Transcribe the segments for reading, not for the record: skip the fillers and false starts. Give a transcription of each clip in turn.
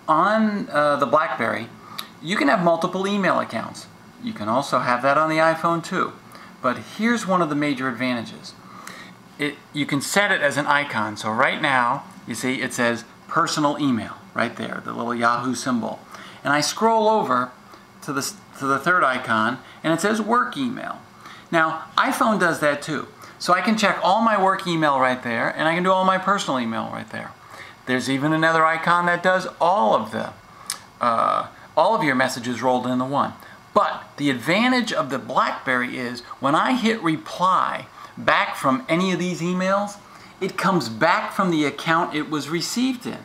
on the Blackberry, you can have multiple email accounts. You can also have that on the iPhone too. But here's one of the major advantages. You can set it as an icon. So right now, you see it says personal email right there, the little Yahoo symbol. And I scroll over to the third icon and it says work email. Now, iPhone does that too. So I can check all my work email right there and I can do all my personal email right there. There's even another icon that does all of your messages rolled into one. But the advantage of the Blackberry is when I hit reply back from any of these emails, it comes back from the account it was received in.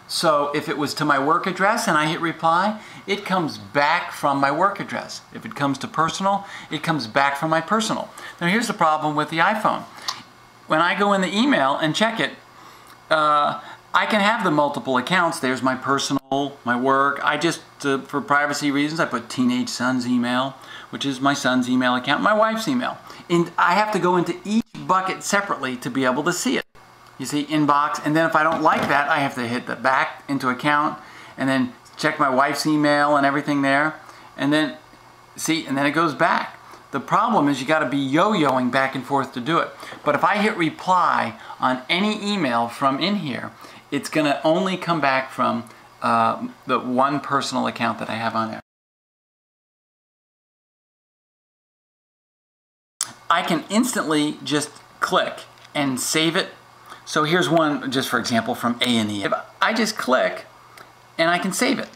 So if it was to my work address and I hit reply, it comes back from my work address. If it comes to personal, it comes back from my personal. Now here's the problem with the iPhone. When I go in the email and check it, I can have the multiple accounts. There's my personal, my work. I just, for privacy reasons, I put teenage son's email, which is my son's email account, my wife's email. And I have to go into each bucket separately to be able to see it. You see, inbox, and then if I don't like that, I have to hit the back into account, and then check my wife's email and everything there, and then, see, and then it goes back. The problem is you got to be yo-yoing back and forth to do it. But if I hit reply on any email from in here, it's going to only come back from the one personal account that I have on there. I can instantly just click and save it. So here's one, just for example, from A&E. If I just click and I can save it.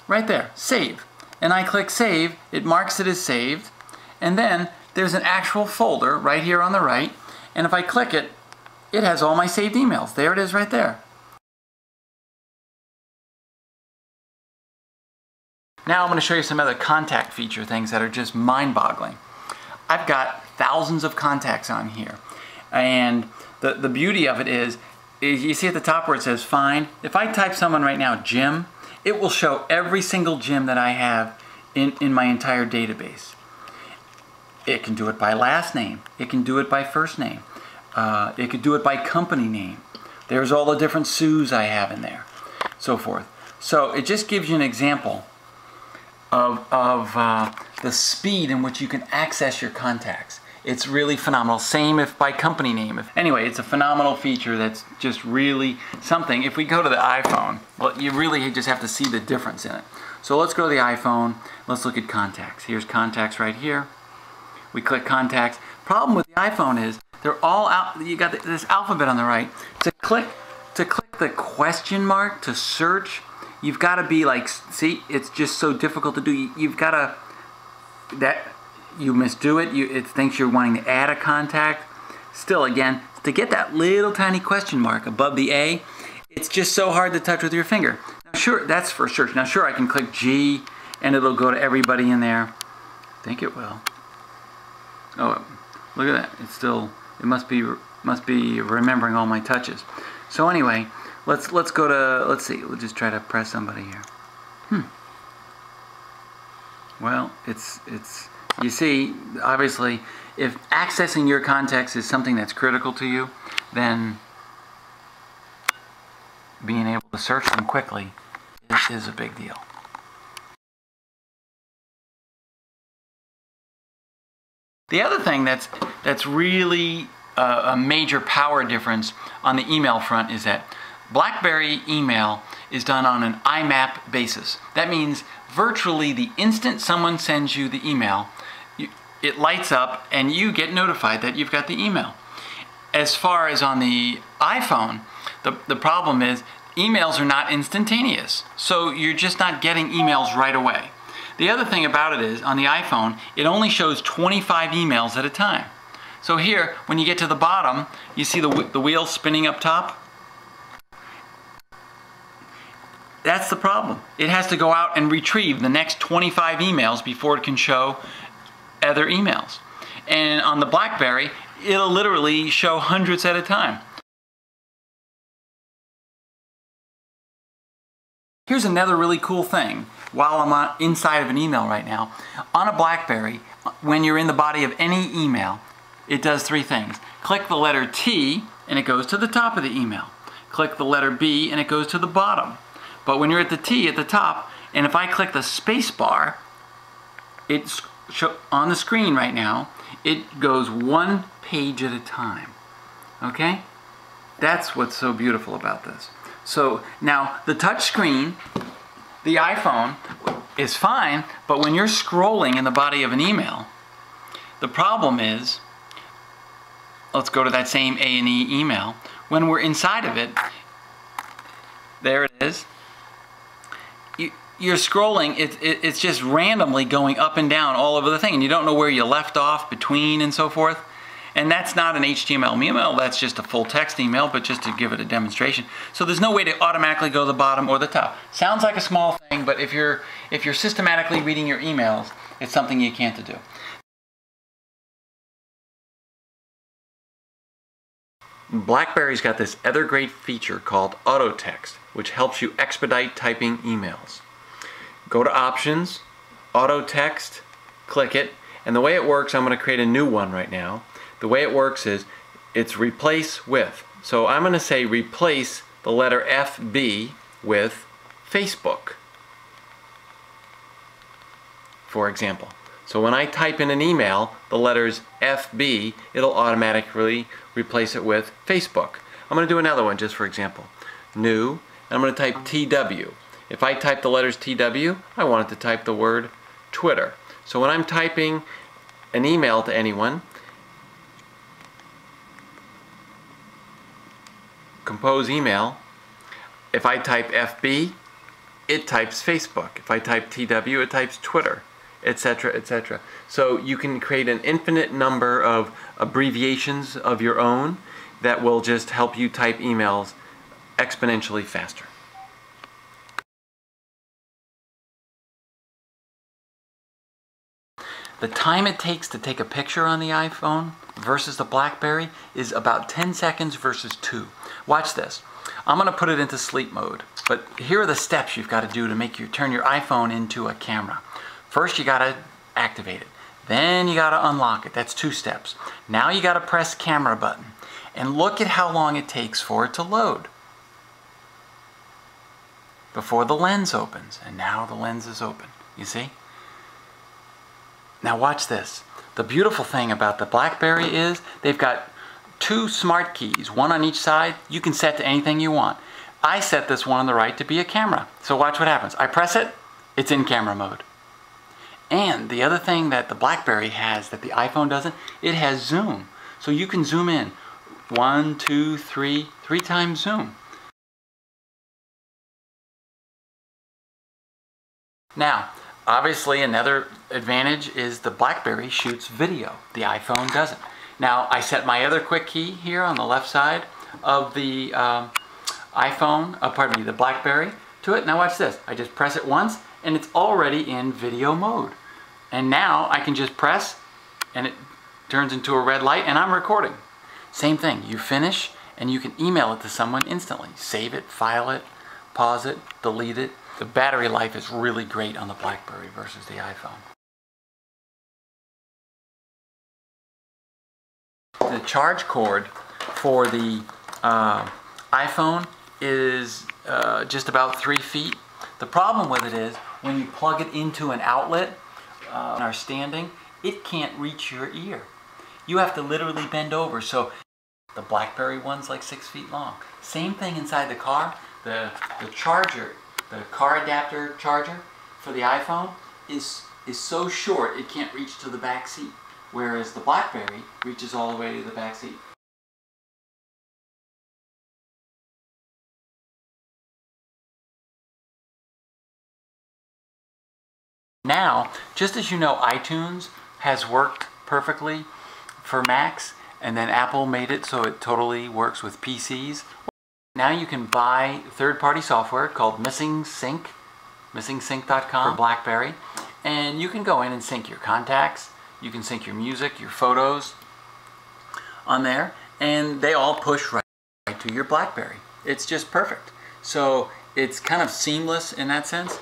Right there, save. And I click save, it marks it as saved. And then there's an actual folder right here on the right. And if I click it, it has all my saved emails. There it is right there. Now I'm going to show you some other contact feature things that are just mind-boggling. I've got thousands of contacts on here. And the beauty of it is you see at the top where it says find. If I type someone right now, Jim, it will show every single Jim that I have in my entire database. It can do it by last name. It can do it by first name. It could do it by company name. There's all the different Sues I have in there, so forth. So it just gives you an example of the speed in which you can access your contacts. It's really phenomenal. Same if by company name. Anyway, it's a phenomenal feature that's just really something. If we go to the iPhone, well, you really just have to see the difference in it. So let's go to the iPhone. Let's look at contacts. Here's contacts right here. We click contacts. Problem with the iPhone is they're all out. You got this alphabet on the right. To click the question mark to search, you've got to be like, see, it's just so difficult to do. You've got to, you misdo it. It thinks you're wanting to add a contact. Still, again, to get that little tiny question mark above the A, it's just so hard to touch with your finger. Now, sure, that's for search. Now, sure, I can click G, and it'll go to everybody in there. I think it will. Oh, look at that. It's still. It must be remembering all my touches. So anyway, let's go to. Let's see. We'll just try to press somebody here. Well, it's. You see, obviously, if accessing your contacts is something that's critical to you, then being able to search them quickly is a big deal. The other thing that's really a major power difference on the email front is that BlackBerry email is done on an IMAP basis. That means virtually the instant someone sends you the email, it lights up and you get notified that you've got the email. As far as on the iPhone, the problem is emails are not instantaneous. So you're just not getting emails right away. The other thing about it is, on the iPhone, it only shows 25 emails at a time. So here, when you get to the bottom, you see the wheel spinning up top? That's the problem. It has to go out and retrieve the next 25 emails before it can show other emails. And on the BlackBerry, it'll literally show hundreds at a time. Here's another really cool thing. While I'm inside of an email right now, on a BlackBerry, when you're in the body of any email, it does three things. Click the letter T and it goes to the top of the email. Click the letter B and it goes to the bottom. But when you're at the T at the top, and if I click the space bar, it's on the screen right now, it goes one page at a time. Okay? That's what's so beautiful about this. So now the touch screen, the iPhone, is fine, but when you're scrolling in the body of an email, the problem is, let's go to that same A&E email. When we're inside of it, there it is. You're scrolling, it's just randomly going up and down all over the thing, and you don't know where you left off, between, and so forth. And that's not an HTML email, that's just a full text email, but just to give it a demonstration. So there's no way to automatically go to the bottom or the top. Sounds like a small thing, but if you're systematically reading your emails, it's something you can't do. BlackBerry's got this other great feature called auto text, which helps you expedite typing emails. Go to Options, Auto Text, click it, and the way it works, I'm going to create a new one right now. The way it works is, it's replace with. So I'm going to say replace the letter FB with Facebook, for example. So when I type in an email, the letters FB, it'll automatically replace it with Facebook. I'm going to do another one just for example. New, and I'm going to type TW. If I type the letters TW, I want it to type the word Twitter. So when I'm typing an email to anyone, compose email, if I type FB, it types Facebook. If I type TW, it types Twitter, etc., etc. So you can create an infinite number of abbreviations of your own that will just help you type emails exponentially faster. The time it takes to take a picture on the iPhone versus the BlackBerry is about 10 seconds versus 2. Watch this. I'm going to put it into sleep mode, but here are the steps you've got to do to make turn your iPhone into a camera. First, you got to activate it. Then you got to unlock it. That's 2 steps. Now you got to press camera button, and look at how long it takes for it to load before the lens opens. And now the lens is open. You see? Now watch this. The beautiful thing about the BlackBerry is they've got 2 smart keys, one on each side. You can set to anything you want. I set this one on the right to be a camera. So watch what happens. I press it, it's in camera mode. And the other thing that the BlackBerry has that the iPhone doesn't, it has zoom. So you can zoom in. 1, 2, 3 times zoom. Now, obviously another advantage is the BlackBerry shoots video. The iPhone doesn't. Now I set my other quick key here on the left side of the the BlackBerry to it. Now watch this. I just press it once and it's already in video mode. And now I can just press and it turns into a red light and I'm recording. Same thing. You finish and you can email it to someone instantly. Save it, file it, pause it, delete it. The battery life is really great on the BlackBerry versus the iPhone. The charge cord for the iPhone is just about 3 feet. The problem with it is when you plug it into an outlet in our standing, it can't reach your ear. You have to literally bend over. So the BlackBerry one's like 6 feet long. Same thing inside the car. The charger, the car adapter charger for the iPhone is so short it can't reach to the back seat, whereas the BlackBerry reaches all the way to the back seat. Now, just as you know, iTunes has worked perfectly for Macs, and then Apple made it so it totally works with PCs. Now you can buy third-party software called MissingSync, missingsync.com for BlackBerry, and you can go in and sync your contacts, you can sync your music, your photos on there, and they all push right to your BlackBerry. It's just perfect. So it's kind of seamless in that sense.